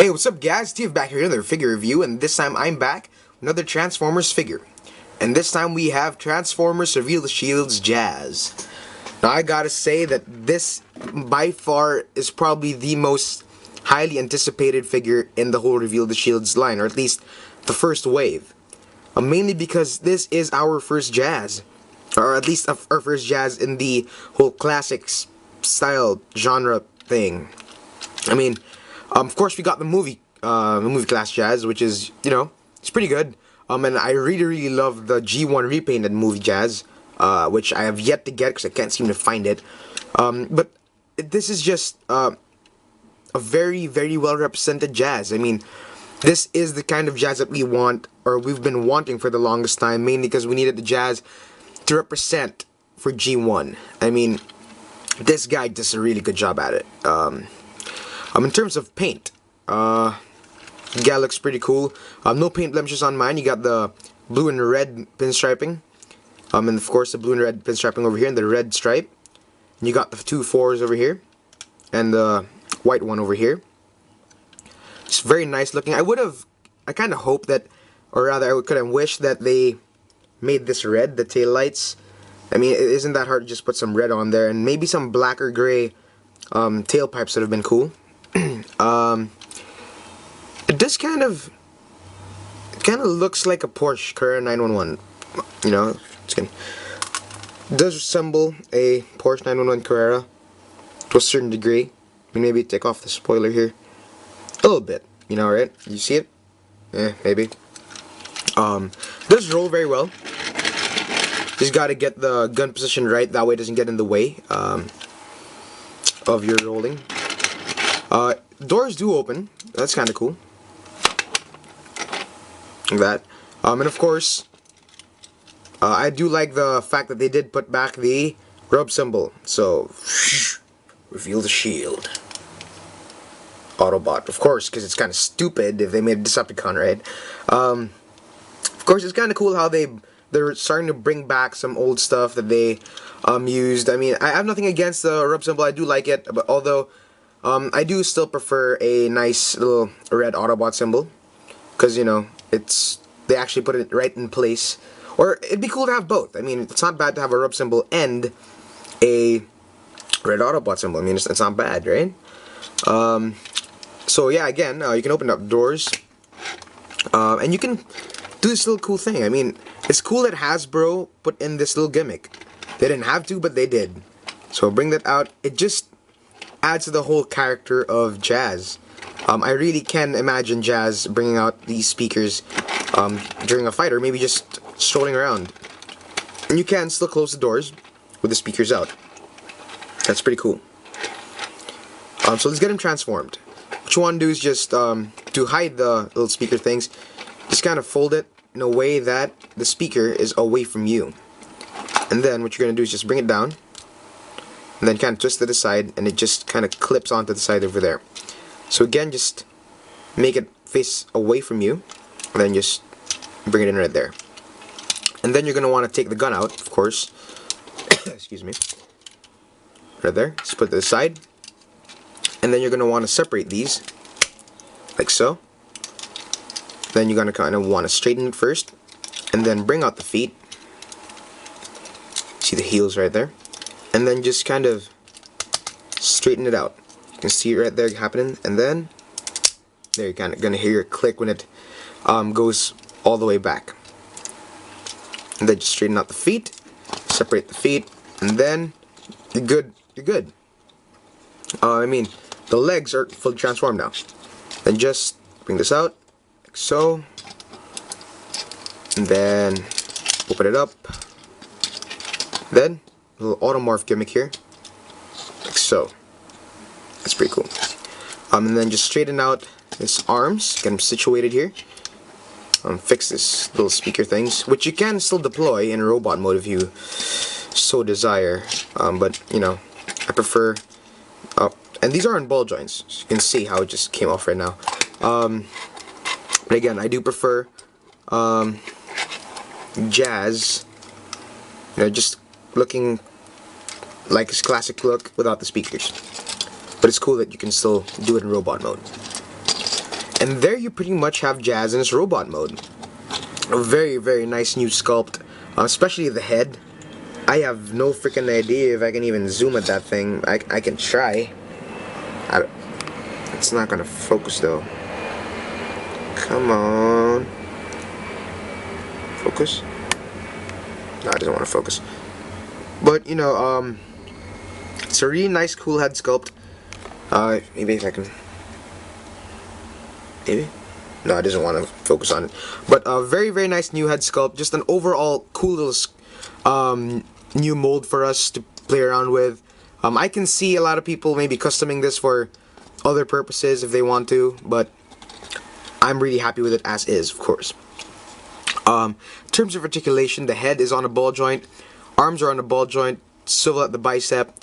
Hey, what's up guys? TF back here with another figure review, and this time I'm back with another Transformers figure. And this time we have Transformers Reveal the Shields Jazz. Now I gotta say that this by far is probably the most highly anticipated figure in the whole Reveal the Shields line, or at least the first wave. Mainly because this is our first Jazz. Or at least our first Jazz in the whole classics style genre thing. I mean, of course, we got the movie class Jazz, which is, you know, it's pretty good. And I really love the G1 repainted movie Jazz, which I have yet to get because I can't seem to find it. But this is just a very well represented Jazz. I mean, this is the kind of Jazz that we want, or we've been wanting for the longest time, mainly because we needed the Jazz to represent for G1. I mean, this guy does a really good job at it. In terms of paint, the guy looks pretty cool. No paint blemishes on mine. You got the blue and red pinstriping, and of course the blue and red pinstriping over here, and the red stripe. And you got the two 4s over here, and the white one over here. It's very nice looking. I kind of hope that, or rather, I could have wished that they made this red, the tail lights. I mean, it isn't that hard to just put some red on there, and maybe some black or gray tailpipes would have been cool. It does kind of looks like a Porsche Carrera 911. You know, it does resemble a Porsche 911 Carrera to a certain degree. I mean, maybe take off the spoiler here a little bit. You know, right? You see it? Maybe. It does roll very well. Just got to get the gun position right. That way, it doesn't get in the way of your rolling. Doors do open. That's kind of cool. Like that. And of course, I do like the fact that they did put back the rub symbol. So, reveal the shield. Autobot. Of course, because it's kind of stupid if they made a Decepticon, right? Of course, it's kind of cool how they're starting to bring back some old stuff that they used. I mean, I have nothing against the rub symbol. I do like it, but although I do still prefer a nice little red Autobot symbol, because, you know, they actually put it right in place. Or it'd be cool to have both. I mean, it's not bad to have a rub symbol and a red Autobot symbol. I mean, it's not bad, right? So yeah, again, you can open up doors, and you can do this little cool thing. I mean, it's cool that Hasbro put in this little gimmick. They didn't have to, but they did. So bring that out. It just adds to the whole character of Jazz. I really can imagine Jazz bringing out these speakers during a fight, or maybe just strolling around. And you can still close the doors with the speakers out. That's pretty cool. So let's get him transformed. What you want to do is just, to hide the little speaker things, just kind of fold it in a way that the speaker is away from you. And then what you're going to do is just bring it down, and then kind of twist it aside, and it just kind of clips onto the side over there. So again, just make it face away from you, and then just bring it in right there. And then you're going to want to take the gun out, of course. Excuse me. Right there. Just put it aside. And then you're going to want to separate these, like so. Then you're going to kind of want to straighten it first, and then bring out the feet. See the heels right there. And then just kind of straighten it out. You can see it right there happening, and then there you're kind of going to hear it click when it goes all the way back. And then just straighten out the feet, separate the feet, and then you're good. You're good. I mean, the legs are fully transformed now. Then just bring this out, like so, and then open it up. Then a little automorph gimmick here, like so. That's pretty cool. And then just straighten out his arms, get him situated here. Fix this little speaker things, which you can still deploy in robot mode if you so desire. But you know, I prefer. And these are on ball joints, so you can see how it just came off right now. But again, I do prefer Jazz. You know, just looking like his classic look without the speakers. But it's cool that you can still do it in robot mode. And there you pretty much have Jazz in its robot mode. A very, very nice new sculpt, especially the head. I have no freaking idea if I can even zoom at that thing. I can try. It's not gonna focus though. Come on. Focus? No, it doesn't want to focus. But, you know, it's a really nice, cool head sculpt. Maybe if I can... Maybe? No, it doesn't want to focus on it. But a very, very nice new head sculpt. Just an overall cool little new mold for us to play around with. I can see a lot of people maybe customing this for other purposes if they want to, but I'm really happy with it as is, of course. In terms of articulation, the head is on a ball joint, arms are on a ball joint, swivel at the bicep,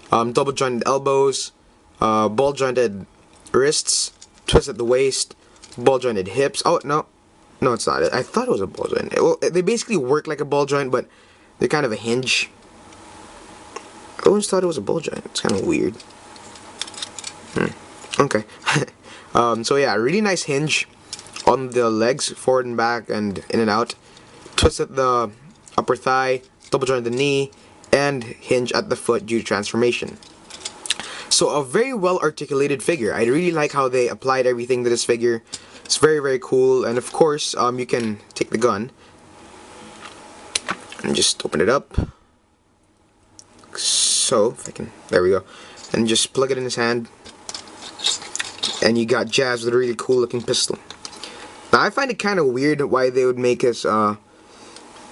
double jointed elbows, ball jointed wrists, twist at the waist, ball jointed hips. Oh, no, it's not. I thought it was a ball joint. Well, they basically work like a ball joint, but they're kind of a hinge. I always thought it was a ball joint. It's kind of weird. Okay. So yeah, really nice hinge on the legs, forward and back, and in and out. Twist at the upper thigh, double joint at the knee, and hinge at the foot due to transformation. So a very well articulated figure. I really like how they applied everything to this figure. It's very, very cool. And of course, you can take the gun and just open it up. So, if I can, there we go. And just plug it in his hand. And you got Jazz with a really cool looking pistol. Now I find it kind of weird why they would make his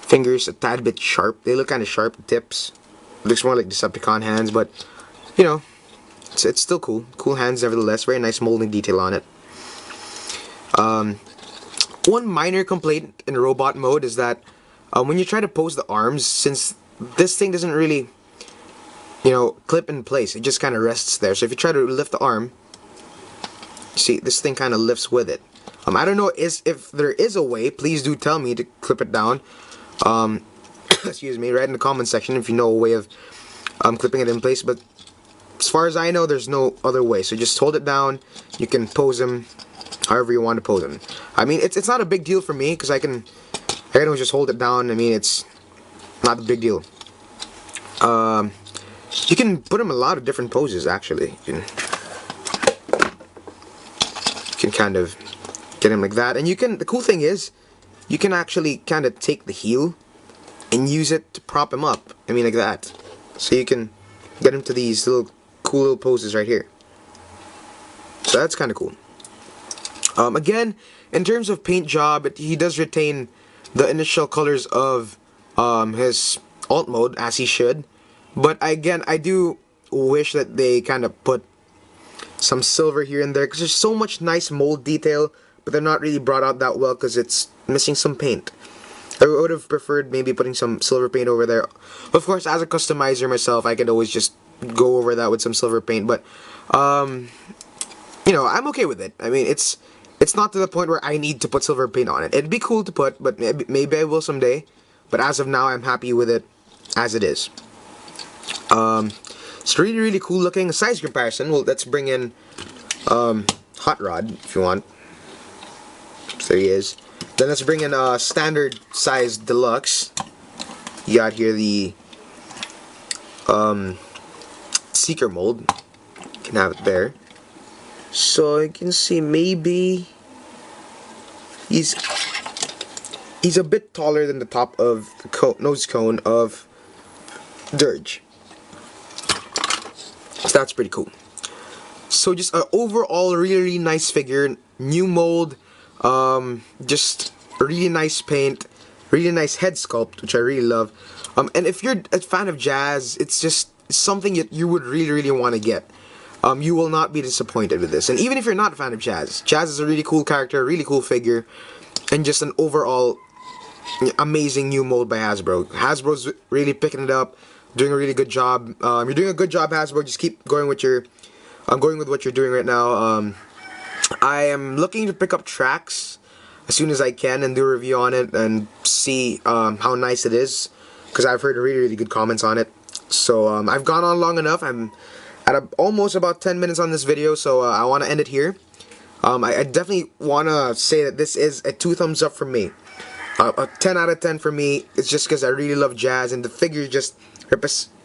fingers a tad bit sharp. They look kind of sharp, the tips. It looks more like Decepticon hands, but you know, it's still cool. Cool hands nevertheless. Very nice molding detail on it. One minor complaint in robot mode is that when you try to pose the arms, since this thing doesn't really, you know, clip in place, it just kind of rests there. So if you try to lift the arm, see, this thing kind of lifts with it. I don't know if there is a way, please do tell me to clip it down. Excuse me, write in the comment section if you know a way of clipping it in place. But as far as I know, there's no other way. So just hold it down. You can pose him however you want to pose him. I mean, it's not a big deal for me because I can just hold it down. I mean, it's not a big deal. You can put him in a lot of different poses actually. You can kind of get him like that, and you can, the cool thing is you can actually kind of take the heel and use it to prop him up. I mean, like that. So you can get him to these little cool little poses right here. So that's kind of cool. Again, in terms of paint job, he does retain the initial colors of his alt mode, as he should. But again, I do wish that they kind of put some silver here and there, because there's so much nice mold detail, but they're not really brought out that well because it's missing some paint. I would have preferred maybe putting some silver paint over there. Of course, as a customizer myself, I could always just go over that with some silver paint, but you know, I'm okay with it. I mean, it's not to the point where I need to put silver paint on it. It'd be cool to put, but maybe I will someday. But as of now, I'm happy with it as it is. It's really, really cool looking. Size comparison, well, let's bring in Hot Rod, if you want. There he is. Then let's bring in standard size deluxe. You got here the Seeker mold. You can have it there. So you can see maybe he's a bit taller than the top of the nose cone of Dirge. So that's pretty cool. So just an overall really, really nice figure, new mold, just really nice paint, really nice head sculpt, which I really love. And if you're a fan of Jazz, it's just something that you would really, really want to get. You will not be disappointed with this. And even if you're not a fan of Jazz, Jazz is a really cool character, a really cool figure, and just an overall amazing new mold by Hasbro. Hasbro's really picking it up, doing a really good job. You're doing a good job, Hasbro. Just keep going with your, going with what you're doing right now. I am looking to pick up Tracks as soon as I can and do a review on it and see how nice it is, because I've heard really, really good comments on it. So I've gone on long enough. I'm at almost about 10 minutes on this video, so I want to end it here. I definitely want to say that this is a 2 thumbs up for me. A 10 out of 10 for me. It's just because I really love jazz, and the figure just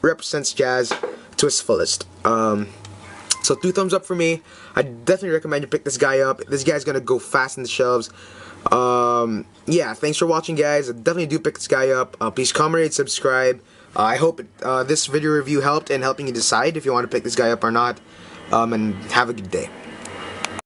represents jazz to its fullest. So 2 thumbs up for me. I definitely recommend you pick this guy up. This guy's gonna go fast in the shelves. Yeah, thanks for watching, guys. I definitely do pick this guy up. Please comment, rate, subscribe. I hope this video review helped in helping you decide if you want to pick this guy up or not. And have a good day.